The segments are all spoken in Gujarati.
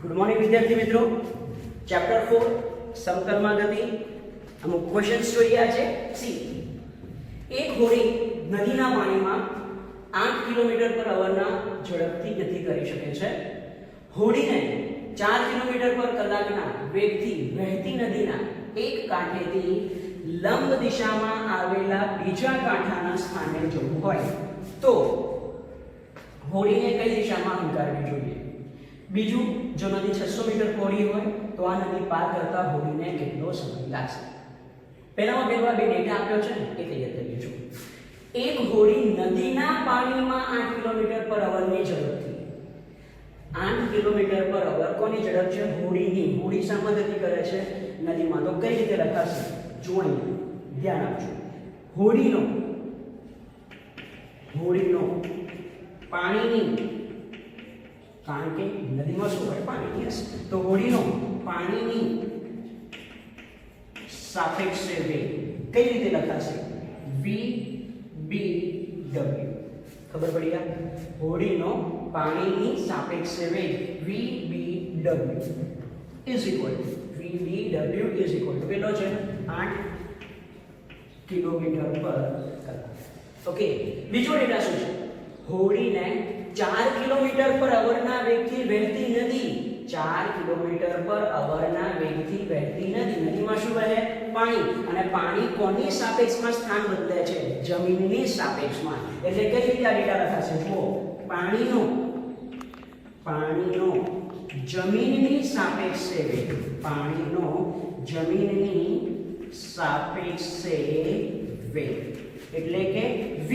ગુડ મોર્નિંગ વિદ્યાર્થી મિત્રો. ચેપ્ટર 4 સમતલમાં ગતિ. અમુક ક્વેશ્ચન્સ જોઈએ આજે. સી, એક હોડી નદીના પાણીમાં 8 કિલોમીટર પર અવરના ઝડપથી ગતિ કરી શકે છે. હોડીને 4 કિલોમીટર પર કલાકના વેગથી વહેતી નદીના એક કાંઠેથી લંબ દિશામાં આવેલા બીજા કાંઠાના સ્થાને જવું હોય તો હોડીને કઈ દિશામાં હંકારવી જોઈએ? બીજું, જો નદી 600 મીટર પહોળી હોય તો આ નદી પાર કરતા હોડીને કેટલો સમય લાગશે? પહેલામાં બે ડેટા આપ્યો છે ને, એ તૈયાર કરી લેજો. એક હોડી નદીના પાણીમાં 8 કિલોમીટર પર અવરની ઝડપથી 8 કિલોમીટર પર અવર કોની ઝડપ છે? હોડીની. હોડી શામાં ગતિ કરે છે? નદીમાં. તો કઈ રીતે લખાશે? જુઓ અહીંયા, ધ્યાન આપજો. હોડીનો પાણીની, કારણ કે નદીમાં શું હોય? પાણી. યસ. તો હોડીનો પાણીની સાપેક્ષે વેગ કઈ રીતે લખાશે? v/w. ખબર પડી? આ હોડીનો પાણીની સાપેક્ષે વેગ v/w ઇઝ ઇક્વલ ટુ કેટલો છે? 8 કિલોમીટર પર કલાક. ઓકે. બીજો ડેટા શું છે? હોડીને 4 કિલોમીટર પર અવરના વેગથી વહેતી નદી, 4 કિલોમીટર પર અવરના વેગથી વહેતી નદી. નદીમાં શું વહે? પાણી. અને પાણી કોની સાપેક્ષમાં સ્થાન બદલે છે? જમીનની સાપેક્ષમાં. એટલે કઈ રીતે આ ડેટા લખાશે? જુઓ, પાણીનો જમીનની સાપેક્ષે વેગ, પાણીનો જમીનની સાપેક્ષે વેગ એટલે કે v,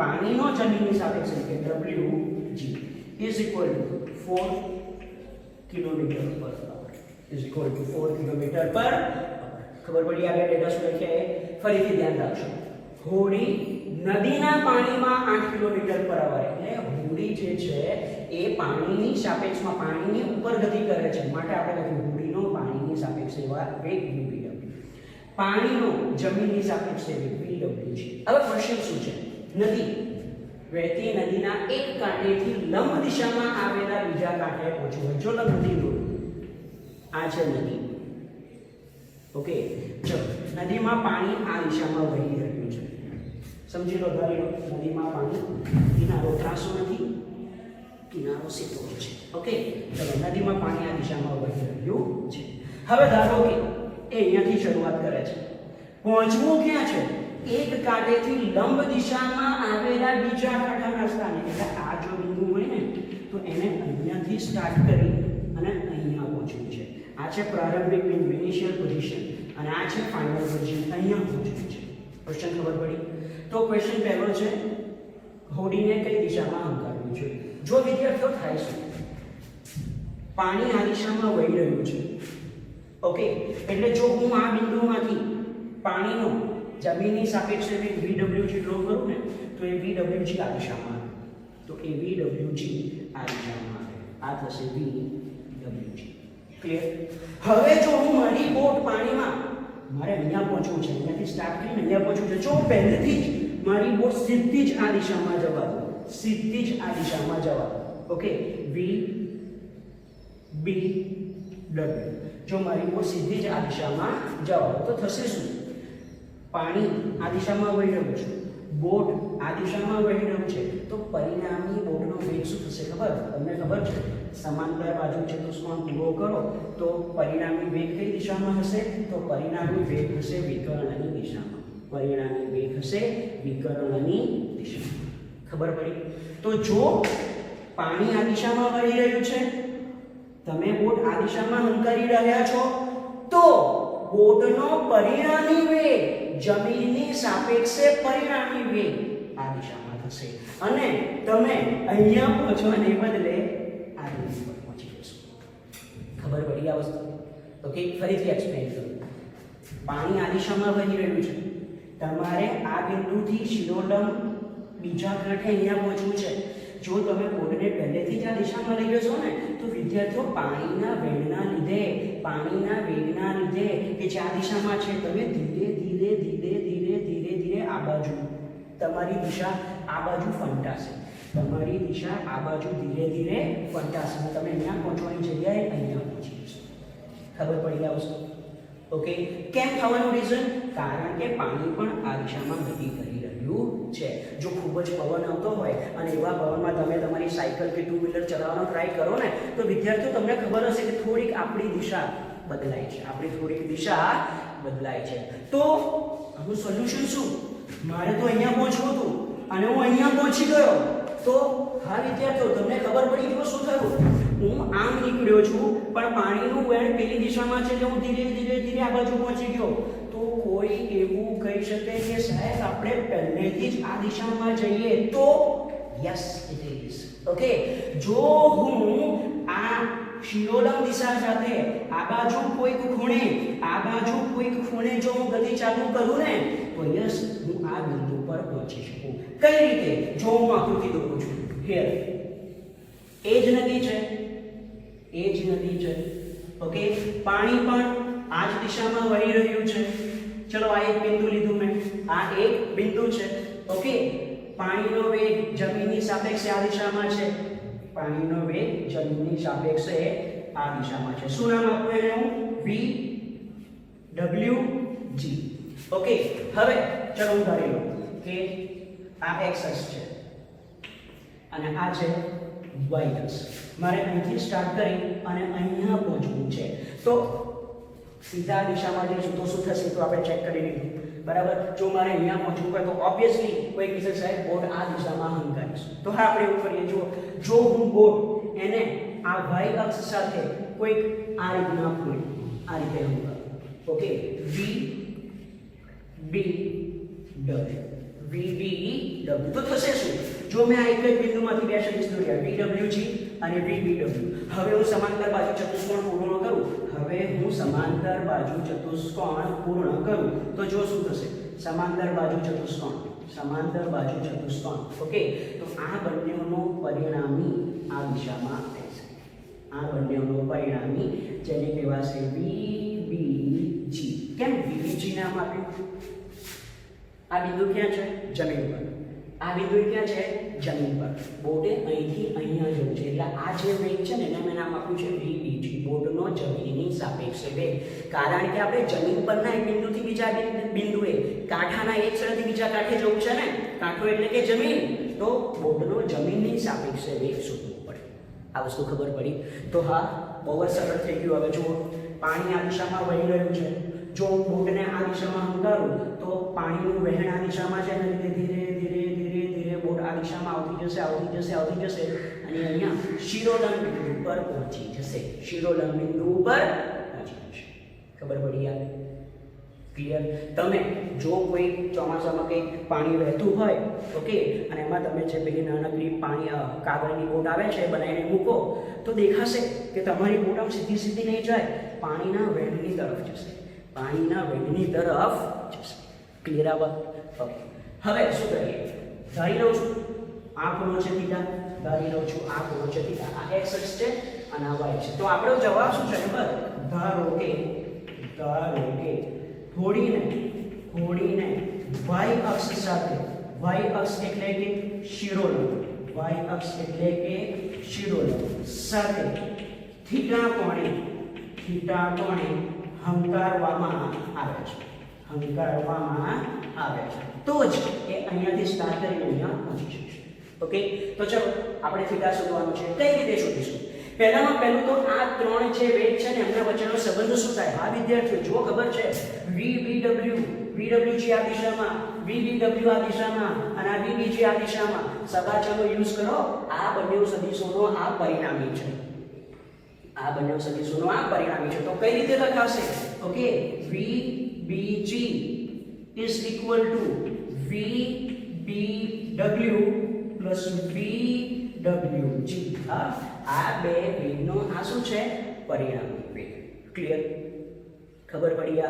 પાણીનો જમીનની સાપેક્ષે કે wg is equal to 4 kilometre પર અવર. ખબર પડી? આગળ ડેટા શું લખ્યા એ ફરીથી ધ્યાન રાખજો. હોડી નદીના પાણીમાં 8 કિલોમીટર પર અવર, એટલે હોડી જે છે એ પાણીની સાપેક્ષમાં, પાણીની ઉપર ગતિ કરે છે. માટે આપણે લખ્યું હોડીનો પાણીની સાપેક્ષે વેગ v/w, પાણીનો જમીનની સાપેક્ષે વેગ v/w છે. હવે ક્વેશ્ચન શું છે? નદી વહેતી નદીના એક કાંઠેથી લંબ દિશામાં આવેલા બીજા કાંઠે પહોંચવું હોય. જો નદી લો, આ છે નદી. ઓકે. ચલો, નદીમાં પાણી આ દિશામાં વહી રહ્યું છે. સમજી લો, ધારી લો નદીમાં પાણી, કિનારો ત્રાસો નથી, કિનારો સીધો છે. ઓકે. ચલો, નદીમાં પાણી આ દિશામાં વહી રહ્યું છે. હવે ધારો કે એ અહીંયાથી શરૂઆત કરે છે. પહોંચવું ક્યાં છે? એક કાંઠેથી લંબ દિશામાં આવેલા બીજા કાંઠાના સ્થાને. એટલે આ જો બિંદુ હોય ને, તો એને અહીંયાથી સ્ટાર્ટ કરી અને અહીંયા પહોંચવું છે. આ છે પ્રારંભિક બિંદુ, ઇનિશિયલ પોઝિશન, અને આ છે ફાઇનલ પોઝિશન. અહીંયા પહોંચવું છે. ક્વેશ્ચન ખબર પડી? તો ક્વેશ્ચન પહેલો છે, હોડીને કઈ દિશામાં હંકારવી જોઈએ? જો વિદ્યાર્થીઓ થાય છે, પાણી આ દિશામાં વહી રહ્યું છે. ઓકે. એટલે જો હું આ બિંદુમાંથી પાણીનો જમીનની સાપેક્ષે વેગ v/w ડ્રો કરું ને, તો એ v/w આ દિશામાં આવે. તો એ v/w આ દિશામાં આવે. આ થશે v/w. ક્લિયર? હવે જો હું મારી બોટ પાણીમાં, મારે અહીંયા પહોંચવું છે, અહીંયાથી સ્ટાર્ટ કરીને અહીંયા પહોંચવું છે. જો પહેલેથી જ મારી બોટ સીધી જ આ દિશામાં જવા દો, ઓકે, v/w. જો મારી બોટ સીધી જ આ દિશામાં જવા દો, તો થશે શું? પાણી આ દિશામાં વહી રહ્યું છે, બોટ આ દિશામાં વહી રહ્યું છે, તો પરિણામી બોટનો વેગ શું થશે ખબર? તમને ખબર છે, સમાંતર બાજુ ચતુષ્કોણ પૂરો કરો તો પરિણામી વેગ કઈ દિશામાં હશે? તો પરિણામી વેગ હશે વિકર્ણની દિશામાં. ખબર પડી? તો જો પાણી આ દિશામાં વહી રહ્યું છે, તમે બોટ આ દિશામાં હંકારી રહ્યા છો, તો બોટનો પરિણામી વેગ જમીનની સાપેક્ષે પરિણામી વેગ આ દિશામાં થશે, અને તમે અહીંયા પહોંચવાને બદલે આ બિંદુ પર પહોંચી જશો. ખબર પડી આ વસ્તુ? ઓકે. ફરીથી એક્સપ્લેન કરું. પાણી આ દિશામાં વહી રહ્યું છે, તમારે આ બિંદુથી શિરોલંબ બીજા કાંઠે અહીંયા પહોંચવું છે. જો તમે બોટને પહેલેથી જ આ દિશામાં લઈ જશો ને, તો વિદ્યાર્થીઓ પાણીના વેગના લીધે કે જે આ દિશામાં છે, તમે ધીરે ધીરે આ બાજુ, તમારી દિશા આ બાજુ ફંટાશે. તમારી દિશા આ બાજુ ધીરે ધીરે ફંટાશે અને તમે અહીંયા પહોંચવાની જગ્યાએ અહીંયા પહોંચી જશો. ખબર પડી આ વસ્તુ? ઓકે. કેમ થવાનું રીઝન? કારણ કે પાણી પણ આ દિશામાં ગતિ કરી રહ્યું છે. જો ખૂબ જ પવન આવતો હોય અને એવા પવનમાં તમે તમારી સાયકલ કે ટુ વ્હીલર ચલાવવાનો ટ્રાય કરો ને તો વિદ્યાર્થીઓ તમને ખબર હશે કે થોડીક આપણી દિશા બદલાય છે. આપણી થોડીક દિશા બદલાય છે. તો આનું સોલ્યુશન શું? મારે તો અહીંયા પહોંચવું હતું અને હું અહીંયા પહોંચી ગયો. તો હા વિદ્યાર્થીઓ, તમને ખબર પડી ગયું શું થયું? હું આમ નીકળ્યો છું પણ પાણીનું વહેણ પેલી દિશામાં છે એટલે હું ધીરે ધીરે ધીરે આ બાજુ પહોંચી ગયો. તો કોઈ એવું કહી શકે કે સાહેબ આપણે પહેલેથી જ આ દિશામાં જઈએ તો? Yes it is. ઓકે. જો હું આ શિરોલંબ દિશા સાથે આ બાજુ કોઈક ખૂણે જો હું ગતિ ચાલુ કરું ને તો યસ હું આ બિંદુ પર પહોંચી શકું. કઈ રીતે? જો હું આકૃતિ દોરું છું હિયર, એ જ નદી છે. ઓકે. પાણી પણ આ જ દિશામાં વહી રહ્યું છે. ચલો આ એક બિંદુ લીધું મેં, આ એક બિંદુ છે. ઓકે. પાણીનો વેગ જમીનની સાપેક્ષે આ દિશામાં છે. પાણીનો વેગ જમીનની સાપેક્ષે આ દિશામાં છે. શું નામ આપું એને હું? v w g. ઓકે. હવે ચલો હું ધારી લઉં કે આ x અક્ષ છે અને આ છે y અક્ષ. મારે અહીંથી સ્ટાર્ટ કરી અને અહીંયા પહોંચવું છે. તો સીધા દિશામાં જઈશું તો શું થશે તો આપણે ચેક કરી લીધું. બરાબર. જો મારે અહીંયા પહોંચવું હોય તો ઓબ્વિયસલી કોઈ કહેશે સાહેબ બોટ આ દિશામાં હંકારીશ. તો હા આપણે એવું કરીએ. જો હું બોટ એને આ y અક્ષ સાથે કોઈક આ રીતના પોઈન્ટ આ રીતે હંકારું. ઓકે. v b w તો થશે શું? જો મેં આ એક જ બિંદુમાંથી બે સદિશ દોર્યા VWG અને VBW. હવે હું સમાંતર બાજુ ચતુષ્કોણ પૂર્ણ કરું તો જો શું થશે? સમાંતર બાજુ ચતુષ્કોણ. ઓકે. તો આ બંનેનો પરિણામી આ દિશામાં રહેશે. જેને કહેવાશે VBG. કેમ VBG નામ આપ્યું? આ બિંદુ ક્યાં છે? જમીન પર. આ બિંદુ ક્યાં છે? જમીન પર. બોટે અહીંથી અહીંયા જવું છે એટલે આ જે વેગ છે ને એને મેં નામ આપ્યું છે VBG, બોટનો જમીનની સાપેક્ષે વેગ. કારણ કે આપણે જમીન પરના એક બિંદુથી બીજા બિંદુએ કાંઠાના એક છેડેથી બીજા કાંઠે જવું છે ને. કાંઠો એટલે કે જમીન. તો બોટનો જમીનની સાપેક્ષે વેગ શોધવો પડે. આ વસ્તુ ખબર પડી? તો હા, બહુ જ સરળ થઈ ગયું. હવે જુઓ, પાણી આ દિશામાં વહી રહ્યું છે. જો હું બોટને આ દિશામાં હંકારું તો પાણીનું વહેણ આ દિશામાં છે અને ધીરે ધીરે બોટ આ દિશામાં આવતી જશે અને અહીંયા શિરોલંબ બિંદુ પર પહોંચી જશે. ખબર પડી યાર? ક્લિયર? તમે જો કોઈ ચોમાસામાં કંઈક પાણી વહેતું હોય, ઓકે, અને એમાં તમે જે પેલી નાનકડી કાગળની બોટ આવે છે બનાવીને મૂકો તો દેખાશે કે તમારી બોટ આમ સીધી નહીં જાય, પાણીના વહેણની તરફ જશે. ક્લિયર આ વાત? ઓકે. હવે શું કરીએ? ધારી લઉં છું આ ખૂણો છે થીટા, આ x અક્ષ છે અને આ y છે. તો આપણો જવાબ શું છે? ખબર? ધારો કે થોડીને y અક્ષ સાથે, y અક્ષ એટલે કે શિરોલંબ સાથે થીટા કોણે હંકારવામાં આવે છે. તો જ એ અહીંયાથી સ્ટાર્ટ કરીને અહીંયા પહોંચી શકશે. ઓકે. તો ચલો આપણે થીટા શોધવાનું છે. કઈ રીતે શોધીશું? પહેલામાં પહેલું તો આ ત્રણ જે વેગ છે ને એમના વચ્ચેનો સંબંધ શું થાય? હા વિદ્યાર્થીઓ, જો ખબર છે VWG આ દિશામાં, VBW આ દિશામાં અને આ VBG આ દિશામાં. સબાચલો યુઝ કરો. આ બંને સદિશોનો આ પરિણામી છે. તો કઈ રીતે લખાશે? Okay. VBG is equal to VBW plus VWG. આ બે વેગનો આ શું છે? પરિણામી વેગ. ક્લિયર? ખબર પડી?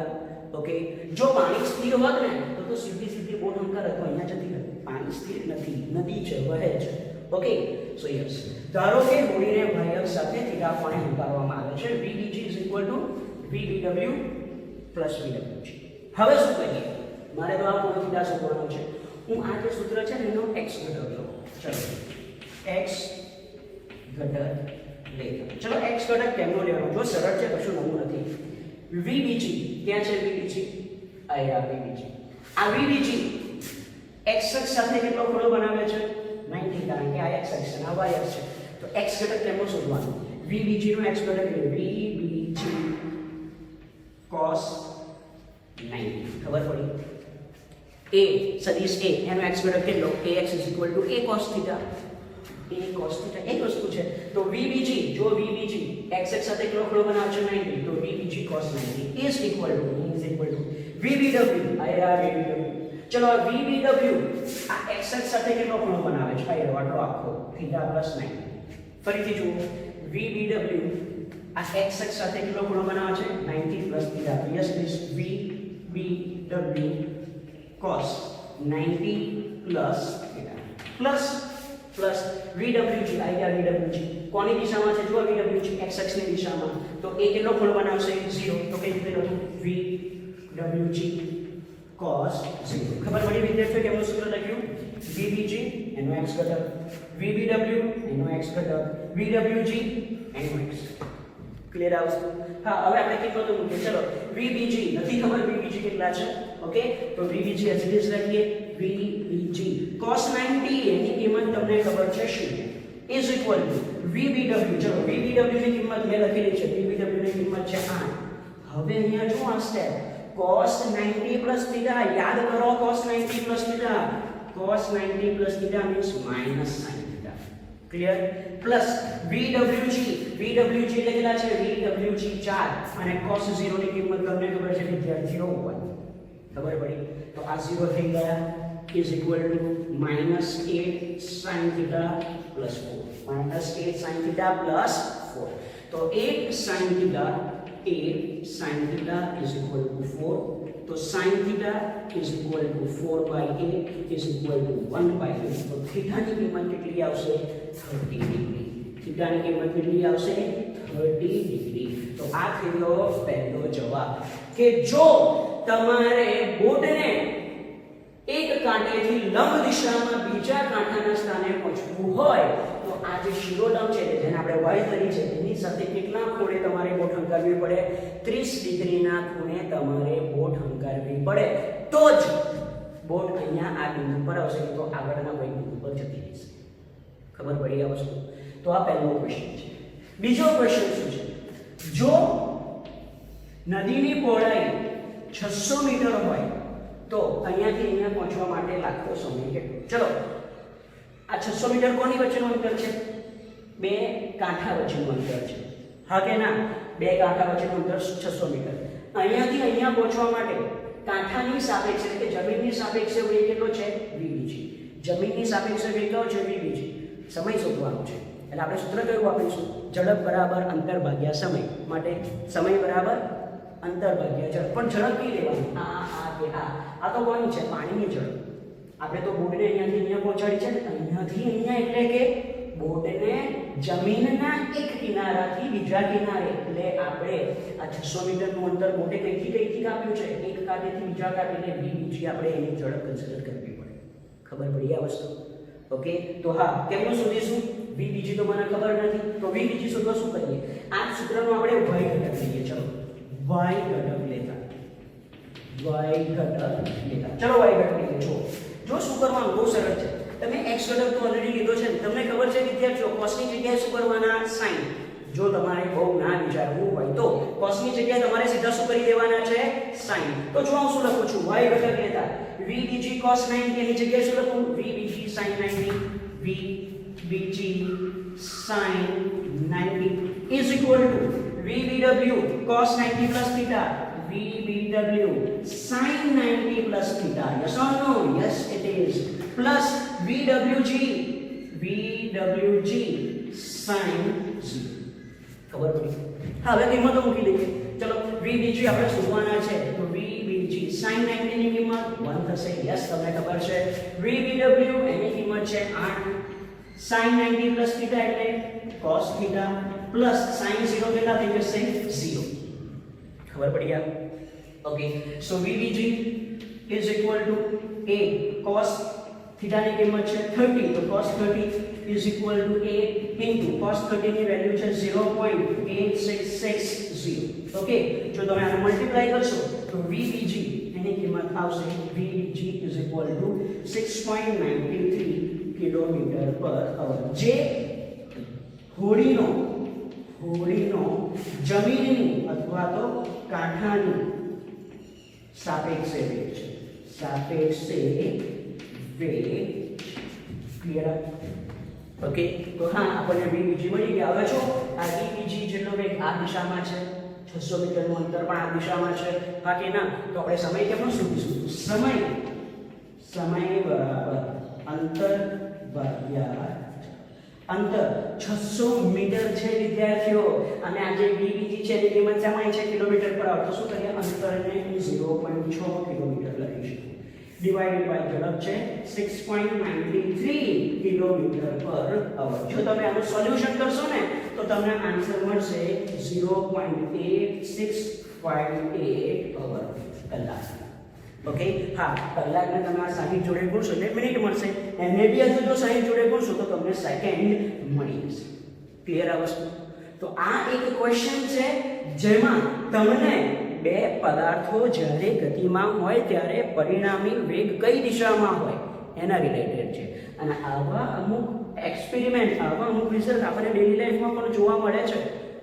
ઓકે. જો પાણી સ્થિર હોત ને તો સીધી બોટ હંકાર હતો અહીંયા જતી રહે. પાણી સ્થિર નથી, નદી છે, વહે છે. ઓકે. સો યસ, ધારો કે હોડીને y અક્ષ સાથે થીટા કોણે હંકારવામાં આવે છે. VBG is equal to VBW plus VWG. હવે શું કરીએ? મારે તો આ કોણ થીટા શોધવાનો છે. હું આ જે સૂત્ર છે ને એનો x ઘટક લઉં. ચલો x ઘટક લેતા. ચલો x ઘટક કેમનો લેવાનો? જો સરળ છે, કશું નવું નથી. VBG ક્યાં છે? VBG અહીંયા VBG. આ VBG x અક્ષ સાથે કેટલો ખૂણો બનાવે છે? 90, કારણ કે આ x અક્ષ છે, આ y અક્ષ છે. તો x ઘટક કેમનો શોધવાનો? VBG નો x ઘટક એટલે VBG cos 90. ખબર પડી? a સદિશ a એનો x ઘટક કેટલો? ax a cos theta. a cos theta એક વસ્તુ છે. તો VBG, જો VBG x અક્ષ સાથે કેટલો ખૂણો બનાવે છે? 90. તો VBG cos 90 is equal to VBW. આયા VBW. ચલો VBW આ x અક્ષ સાથે કેટલો ખૂણો બનાવે છે? આયા આટલો આખો theta plus 90. ફરીથી જુઓ, VBW આ x અક્ષ સાથે કેટલો ખૂણો બનાવે છે? 90 plus theta. yes this VBW cos 90 plus theta plus VWG. આયા VWG કોની દિશામાં છે? જો VWG x અક્ષની દિશામાં. તો એ કેટલો ખૂણો બનાવશે? 0. તો કઈ રીતે લખું? VWG cos 0. ખબર પડી વિદ્યાર્થીઓ કેમનું સૂત્ર લખ્યું? VBG એનો x ઘટક, VBW એનો x ઘટક, VWG એનો x. ક્લિયર આ વસ્તુ? હા, હવે આપણે કિંમતો મૂકીએ. ચલો VBG નથી ખબર, VBG કેટલા છે? ઓકે, તો VBG as it is લખીએ. VBG cos 90 એની કિંમત તમને ખબર છે શું? is equal to VBW. ચલો VBW ની કિંમત મેં લખેલી છે. VBW ની કિંમત છે 8. હવે અહીંયા જો આ સ્ટેપ cos 90 plus theta. યાદ કરો, cos 90 plus theta. cos 90 plus theta means minus sin theta. Clear? Plus VWG. VWG એટલે કેટલા છે? VWG 4 અને cos 0 ની કિંમત તમને ખબર છે વિદ્યાર્થીઓ 1. ખબર પડી? તો આ 0 થઈ ગયા is equal to minus 8 sin theta plus 4. minus 8 sin theta plus 4. તો 8 sin theta is equal to 4. तो sin theta is equal to 4 by 8 is equal to 1 by 8. तो theta ની કિંમત કેટલી આવશે? 30 ડિગ્રી. theta ની કિંમત કેટલી આવશે? 30 ડિગ્રી. તો આ થયો પહેલો જવાબ કે જો તમારે બોટને એક કાંટેથી લંબ દિશામાં બીજા કાંટાના સ્થાને પહોંચવું હોય તો આ જે શિરોલંબ છે જેને આપણે y ધરી છે એની સાથે કેટલા ખૂણે તમારે બોટ હંકારવી પડે? 30 ડિગ્રીના ખૂણે તમારે બોટ હંકારવી પડે. તો જ બોટ અહીંયા આ બિંદુ પર આવશે, તો આગળના કોઈ બિંદુ પર જતી રહેશે. ખબર પડી આ વસ્તુ? તો આ પહેલો ક્વેશ્ચન છે. બીજો ક્વેશ્ચન શું છે? જો નદીની પહોળાઈ 600 મીટર હોય તો અહીંયાથી અહીંયા પહોંચવા માટે લાગતો સમય કેટલો? ચલો આ 600 મીટર કોની વચ્ચેનું અંતર છે? બે કાંઠા વચ્ચેનું અંતર છે. હા કે ના? બે કાંઠા વચ્ચેનું અંતર 600 મીટર. અહીંયાથી અહીંયા પહોંચવા માટે કાંઠાની સાપેક્ષે એટલે કે જમીનની સાપેક્ષે વેગ કેટલો છે? VBG. જમીનની સાપેક્ષે વેગ કયો છે? VBG. સમય શોધવાનો છે એટલે આપણે સૂત્ર કયું વાપરીશું? ઝડપ બરાબર અંતર ભાગ્યા સમય. માટે સમય બરાબર અંતર ભાગ્યા ઝડપ. પણ ઝડપ કી લેવાની? આ તો કોની છે? પાણીની ઝડપ. આપણે તો બોટને અહીંયાથી અહીંયા પહોંચાડી છે ને, અહીંયાથી અહીંયા એટલે કે બોટને જમીનના એક કિનારાથી બીજા કિનારે, એટલે આપણે આ 600 મીટરનું અંતર બોટે કઈથી કાપ્યું છે? એક કાંઠેથી બીજા કાંઠે, એટલે VBG આપણે એની ઝડપ કન્સિડર કરવી પડે. ખબર પડી આ વસ્તુ? ઓકે, તો હા, કેમનું શોધીશું? VBG તો મને ખબર નથી, તો VBG શોધવા શું કરીએ? આ સૂત્રનો આપણે y ઘટક લઈએ. ચલો y ઘટક લેતા. ચલો y ઘટક લઈએ. જો શું કરવાનું? બહુ સરળ છે. તમે x ઘટક તો ઓલરેડી લીધો છે ને, તમને ખબર છે વિદ્યાર્થીઓ cos ની જગ્યાએ શું કરવાના? sin. જો તમારે બહુ ના વિચારવું હોય તો cos ની જગ્યાએ તમારે સીધા શું કરી દેવાના છે? sin. તો જો હું શું લખું છું? y ઘટક લેતા VBG cos 90 એની જગ્યાએ શું લખું? VBG sin 90. VBG sin 90 is equal to VBW cos 90 plus theta. VBW sin 90 plus theta. Yes or no? Yes, it is. Plus VWG sin 0. ખબર પડી? હવે કિંમતો મૂકી દઈએ. ચલો VBG આપણે શોધવાના છે, તો VBG sin 90 ની કિંમત 1 થશે. યસ, તમને ખબર છે. VBW એની કિંમત છે 8. sin 90 plus theta એટલે cos theta plus sin 0 કેટલા થઈ જશે? 0. ખબર પડી ગયા? Okay, so VBG is equal to a cos theta ની કિંમત છે 30, તો cos 30 is equal to 8 into cos 30 ની વેલ્યુ છે 0.8660. ઓકે, જો તમે આને મલ્ટીપ્લાય કરશો તો VBG એની કિંમત આવશે VBG is equal to 6.93 kilometre પર અવર, જે હોડીનો જમીનની અથવા તો કાંઠાની સાપેક્ષે વેગ છે. સાપેક્ષે વેગ ક્લિયર? ઓકે, તો હા આપણને VBG મળી ગયા. હવે જો આ VBG જેટલો વેગ આ દિશામાં છે, 600 મીટરનું અંતર પણ આ દિશામાં છે, હા કે ના? તો આપણે સમય કેમનો શોધીશું? સમય બરાબર અંતર ભાગ્યા અંતર 600 મીટર છે વિદ્યાર્થીઓ, અને આ જે VBG છે એની કિંમત સમાય છે કિલોમીટર પર આવર. તો શું કરીએ? અંતરને 0.6 કિલોમીટર લખીશું ડિવાઇડેડ બાય ઝડપ છે 6.93 કિલોમીટર પર અવર. જો તમે આનું સોલ્યુશન કરશો ને તો તમને આન્સર મળશે 0.8658 અવર, કલાક. ઓકે, હા, કલાકને તમે આ 60 જોડે ગુણશો એટલે મિનિટ મળશે. એને બી હજુ જો 60 જોડે ગુણશો તો તમને સેકન્ડ મળી જશે. ક્લિયર આ વસ્તુ? તો આ એક ક્વેશ્ચન છે જેમાં તમને બે પદાર્થો જ્યારે ગતિમાં હોય ત્યારે પરિણામી વેગ કઈ દિશામાં હોય એના રિલેટેડ છે. અને આવા અમુક એક્સપેરિમેન્ટ, આવા અમુક રિઝલ્ટ આપણે ડેલી લાઈફમાં પણ જોવા મળે છે.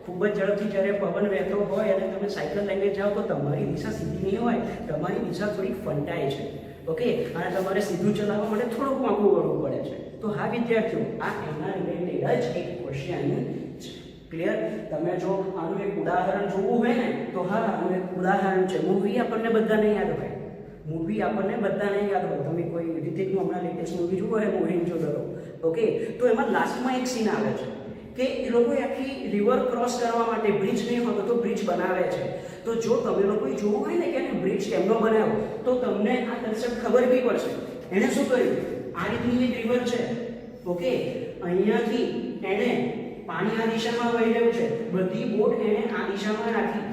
ખૂબ જ ઝડપથી જ્યારે પવન વહેતો હોય અને તમે સાયકલ લઈને જાઓ તો તમારી દિશા સીધી નહીં હોય, તમારી દિશા થોડી ફંટાય છે. ઓકે, અને તમારે સીધું ચલાવવા માટે થોડુંક વાંકું વળવું પડે છે. તો હા વિદ્યાર્થીઓ, આ એના રિલેટેડ જ એક ક્વેશ્ચન છે. ક્લિયર? તમે જો આનું એક ઉદાહરણ જોવું હોય ને તો હા, આનું એક ઉદાહરણ છે. મૂવી આપણને બધાને યાદ હોય, તમે કોઈ રિતિકનું હમણાં લેટેસ્ટ મૂવી જોવો હોય મોહેનજોદડો. ઓકે, તો એમાં લાસ્ટમાં એક સીન આવે છે કે એ લોકો આખી રિવર ક્રોસ કરવા માટે બ્રિજ નહીં હોતો તો બ્રિજ બનાવે છે. તો જો તમે લોકોએ જોવું હોય ને કે એને બ્રિજ કેમનો બનાવ્યો તો તમને આ કન્સેપ્ટ ખબર બી પડશે. એણે શું કર્યું? આ રીતની એક રિવર છે. ઓકે, અહીંયાથી એણે પાણી આ દિશામાં વહી રહ્યું છે, બધી બોટ એણે આ દિશામાં રાખી.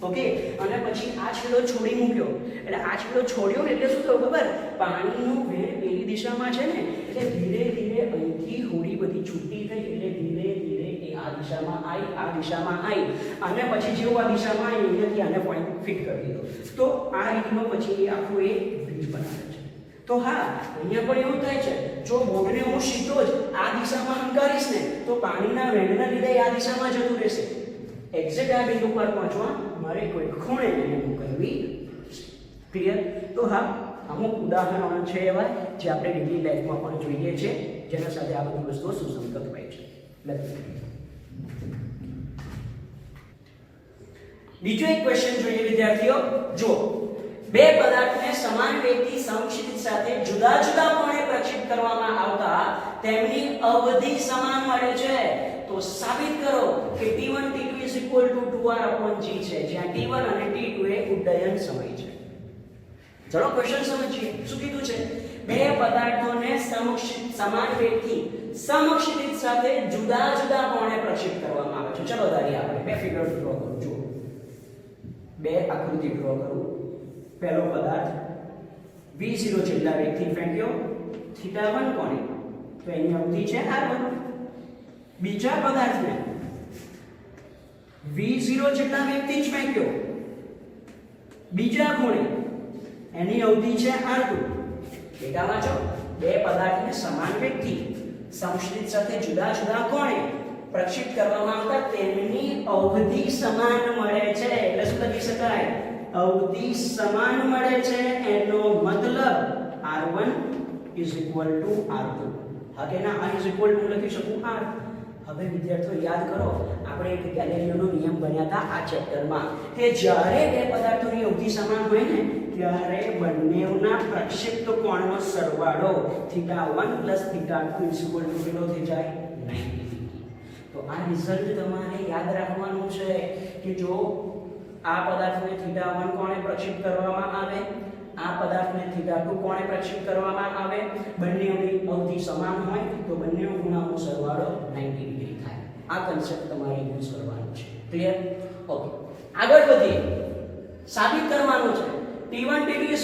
ઓકે, અને પછી આ છેડો છોડી મૂક્યો. એટલે આ છેડો છોડ્યો ને એટલે શું થયું ખબર? પાણીનું વેગ પેલી દિશામાં છે ને એટલે ધીરે ધીરે અહીંથી હોડી બધી છૂટી થઈ એટલે ધીરે ધીરે એ આ દિશામાં આવી, અને પછી જેવું આ દિશામાં આવી અહીંયાથી આને પોઈન્ટ ફિટ કરી દીધો. તો આ રીતનો પછી આખું એ બ્રિજ બનાવે છે. તો હા, અહીંયા પણ એવું થાય છે, જો બોટને હું સીધો જ આ દિશામાં હંકારીશ ને તો પાણીના વેગના લીધે આ દિશામાં જતું રહેશે. એક્ઝેક્ટ આ બિંદુ પર પહોંચવા મારે કોઈ ખૂણે એને મોકલવી. ક્લિયર? તો હા, અમુક ઉદાહરણો છે એવા જે આપણે ડેલી લાઈફમાં પણ જોઈએ છીએ, જેના સાથે આ બધી વસ્તુઓ સુસંગત હોય છે. બીજો એક ક્વેશ્ચન જોઈએ વિદ્યાર્થીઓ. જો બે પદાર્થને સમાન વેગથી સમક્ષિતિજ સાથે જુદા જુદા કોણે પ્રક્ષેપ કરવામાં આવતા તેમની અવધિ સમાન મળે છે, તો સાબિત કરો કે T1 T2 2r/g છે, જ્યાં T1 અને T2 એ ઉડ્ડયન સમય છે. ચલો ક્વેશ્ચન સમજીએ. શું કીધું છે? બે પદાર્થોને સમાન વેગથી સમક્ષિતિજ સાથે જુદા જુદા કોણે પ્રક્ષેપ કરવામાં આવે છે. ચલો ધારીએ આપણે બે ફિગર ડ્રો કરું. જો બે આકૃતિ ડ્રો કરું. પહેલો પદાર્થ v0 જેટલા વેગથી ફેંક્યો, θ1 કોણે, તો એની અવધિ છે r1. બીજા પદાર્થને v0 જેટલા વેગથી જ ફેંક્યો, બીજા ખૂણે, એની અવધિ છે r2. બેટા વાંચો, બે પદાર્થને સમાન વેગથી સમક્ષિતિજ સાથે જુદા જુદા કોણે પ્રક્ષેપ કરવામાં આવતા તેમની અવધિ સમાન મળે છે. એટલે શું લખી શકાય? અવધિ સમાન મળે છે, એનો મતલબ r1 = r2. હા કે ના? r = લખી શકું r. હવે વિદ્યાર્થીઓ યાદ કરો, આપણે એક ગેલેલિયોનો નિયમ ભણ્યા હતા આ ચેપ્ટરમાં કે જ્યારે બે પદાર્થોની અવધિ સમાન હોય ને ત્યારે બંનેના પ્રક્ષેપ્ત કોણનો સરવાળો θ1 + θ2 = કેટલો થઈ જાય? 90. તો આ રિઝલ્ટ તમારે યાદ રાખવાનું છે કે જો આ પદાર્થને θ1 કોણે પ્રક્ષેપ કરવામાં આવે, આ પદાર્થને θ2 કોણે પ્રક્ષેપ કરવામાં આવે, બંનેની અવધિ સમાન હોય તો બંનેનો ખૂણાનો સરવાળો 90 ડિગ્રી થાય. આ કન્સેપ્ટ તમારે યુઝ કરવાનો છે. ક્લિયર? ઓકે, આગળ વધીએ. સાબિત કરવાનું છે T1 T2 =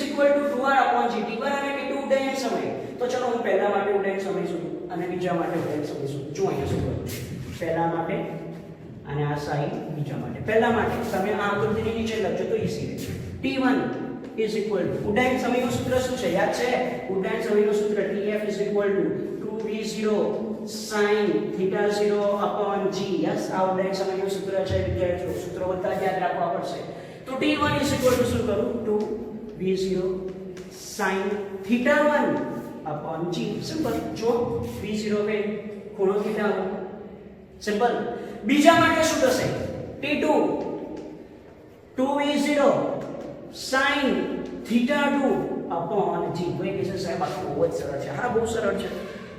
2r/g. T1 અને T2 ઉડ્ડયન સમય. તો ચલો હું પહેલા માટે ઉડ્ડયન સમય શોધું. અને બીજા માટે ઉડાન સમય સૂત્ર. જો અહીંયા શું કરું છું, પહેલા માટે અને આ સાઈડ બીજા માટે. પહેલા માટે તમે આ આકૃતિની નીચે લખજો તો ઈઝી રહેશે. T1 is equal to ઉડાન સમયનું સૂત્ર શું છે યાદ છે? ઉડાન સમયનું સૂત્ર TF is equal to 2v0 sin θ0 upon g. Yes, આ ઉડાન સમયનું સૂત્ર છે વિદ્યાર્થીઓ. સૂત્રો બધા યાદ રાખવા પડશે. તો T1 is equal to શું કરું, 2v0 sin θ1 upon g. Simple. જો v0 કે ખૂણો θ1 સિમ્પલ. બીજા માટે શું થશે, T2 2v0 sin θ2 upon g. કોઈ કહેશે સાહેબ આ બહુ જ સરળ છે. હા, બહુ સરળ છે.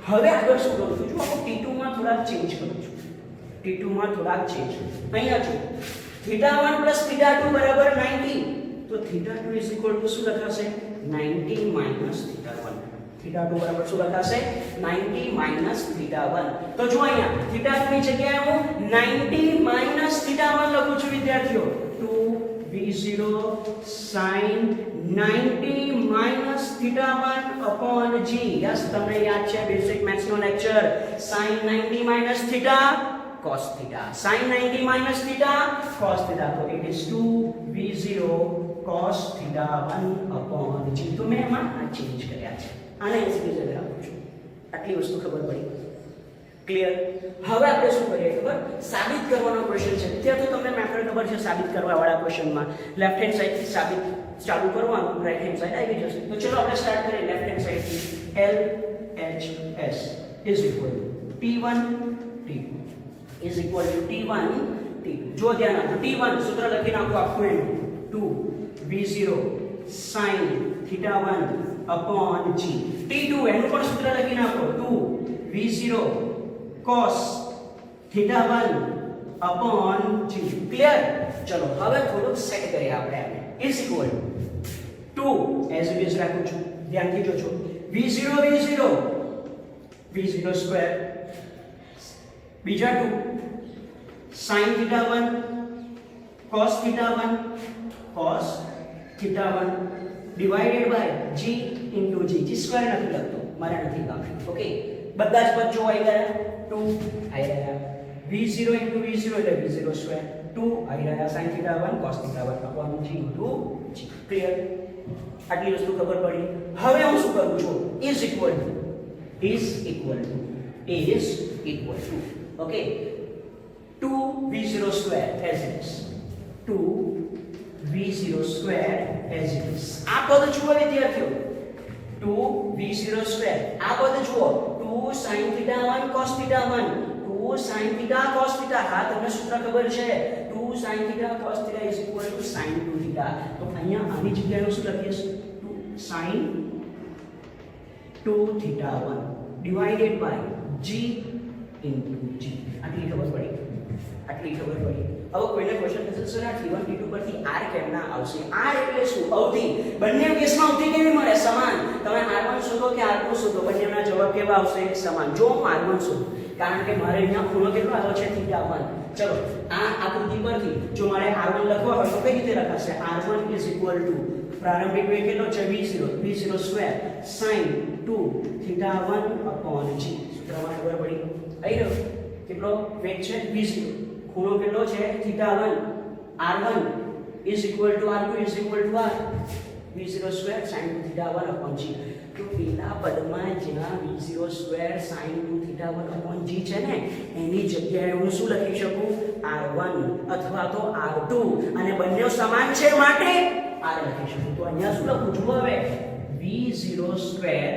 હવે આગળ શું કરું છું, જો હું T2 માં થોડાક ચેન્જ કરું છું. T2 માં થોડાક ચેન્જ. અહીંયા જો θ1 + θ2 બરાબર 90. તો θ2 is equal to શું લખાશે, 90 minus θ1. θ2 બરાબર શું લખાશે, 90 minus θ1. તો જો અહીંયા θ2 ની જગ્યાએ હું 90 minus θ1 લખું છું વિદ્યાર્થીઓ. 2v0 sin 90 minus θ1 upon g. Yes, તમને યાદ છે બેઝિક મેથ્સ નો lecture, sin 90 minus θ cos θ. sin 90 minus θ cos θ. તો it is 2v0 cos θ1 upon g. તો મેં એમાં આ ચેન્જ કર્યા છે. આને એસી જગ્યાએ રાખું છું. આટલી વસ્તુ ખબર પડી? ક્લિયર? હવે આપણે શું કરીએ ખબર, સાબિત કરવાનો ક્વેશ્ચન છે. ત્યાં તો તમને મેથડ ખબર છે સાબિત કરવા વાળા ક્વેશ્ચનમાં. લેફ્ટ હેન્ડ સાઈડ થી સાબિત ચાલુ કરવાનું, રાઈટ હેન્ડ સાઈડ આવી જશે. તો ચલો આપણે સ્ટાર્ટ કરીએ લેફ્ટ હેન્ડ સાઈડ થી. LHS is equal to T1 T2 is equal to T1 T2. જો ધ્યાન આપો, T1 સૂત્ર લખી નાખો આખું એનું, 2v0 sin θ1 upon g. T2 એનું પણ સૂત્ર લખી નાખો, 2v0 cos θ1 upon g. Clear? ચલો હવે થોડુંક સેટ કરીએ આપણે આને. is equal to 2 as it is રાખું છું, ધ્યાનથી જોજો. v0 v0 સ્ક્વેર, બીજા 2 sin θ1 cos θ1 divided by g into g. g square નથી લખતો, મારે નથી લખવું. ઓકે, બધા જ પદ જો આવી ગયા, 2 આવી રહ્યા, v0 into v0 એટલે v0 સ્ક્વેર, 2 આવી રહ્યા sin θ1 cos θ1 upon g into g. Clear? આટલી વસ્તુ ખબર પડી. હવે હું શું કરું છું, is equal to okay 2v0 square as it is, 2v0 square as it is. આ પદ જુઓ વિદ્યાર્થીઓ, 2v0 square, આ પદ જુઓ, 2 sin θ1 cos θ1, 2 sin θ cos θ. હા, તમને સૂત્ર ખબર છે, 2 sin θ cos θ is equal to sin 2θ. તો અહીંયા આની જગ્યાએ શું લખીએ, 2 sin 2θ1 divided by g into g. આટલી ખબર પડી? હવે કોઈને ક્વેશ્ચન થશે સર આ T1 T2 પરથી r કેમ ના આવશે? r એટલે શું? અવધિ. બંને કેસમાં અવધિ કેવી મળે? સમાન. તમે r1 શોધો કે r2 શોધો, બંનેના જવાબ કેવા આવશે? સમાન. જો હું r1 શોધું, કારણ કે મારે અહીંયા ખૂણો કેટલો આવ્યો છે, θ1. ચલો આ આકૃતિ પરથી જો મારે r1 લખવા હોય તો કઈ રીતે લખાશે? r1 is equal to પ્રારંભિક વેગ કેટલો છે, v0 square sin 2θ1 upon g. સૂત્રમાં ખબર પડી? આવી રહ્યો કેટલો વેગ છે, v0, ખૂણો કેટલો છે, θ1, r1 is equal to r2 is equal to r, v0 square sin 2θ1 upon g. તો પેલા પદમાં જ્યાં v0 square sin 2θ1 upon g છે ને, એની જગ્યાએ હું શું લખી શકું, r1 અથવા તો r2, અને બંને સમાન છે માટે r લખી શકું. તો અહીંયા શું લખું છું હવે, v0 square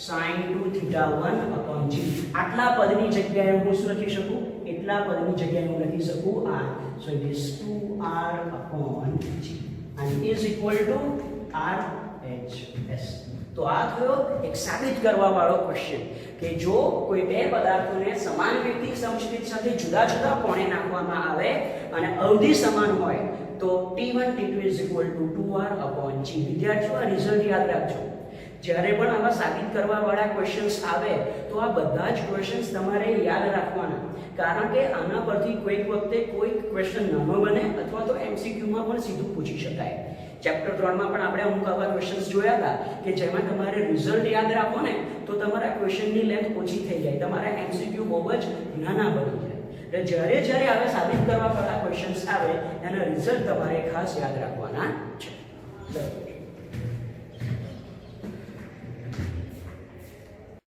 sin 2θ1 upon g. આટલા પદની જગ્યાએ હું શું લખી શકું, એટલા પદની જગ્યાએ હું લખી શકું r. so it is 2r upon g and is equal to RHS. તો આ થયો એક સાબિત કરવા વાળો ક્વેશ્ચન કે જો કોઈ બે પદાર્થોને સમાન વ્યક્તિ સમસ્થિતિ સાથે જુદા જુદા કોણે નાખવામાં આવે અને અવધિ સમાન હોય તો T1 T2 is equal to 2r upon g. વિદ્યાર્થીઓ આ રિઝલ્ટ યાદ રાખજો. જ્યારે પણ આવા સાબિત કરવા વાળા ક્વેશ્ચન્સ આવે તો આ બધા જ ક્વેશ્ચન્સ તમારે યાદ રાખવાના, કારણ કે આના પરથી કોઈક વખતે કોઈ ક્વેશ્ચન નાનો બને અથવા તો MCQ માં પણ સીધું પૂછી શકાય. ચેપ્ટર 3 માં પણ આપણે અમુક આવા ક્વેશ્ચન્સ જોયા હતા કે જેમાં તમારે રિઝલ્ટ યાદ રાખો ને તો તમારા ક્વેશ્ચનની લેન્થ ઓછી થઈ જાય, તમારા એમસીક્યુ બહુ જ નાના બની જાય. એટલે જ્યારે જ્યારે આવે સાબિત કરવા વાળા ક્વેશ્ચન્સ આવે એના રિઝલ્ટ તમારે ખાસ યાદ રાખવાના છે.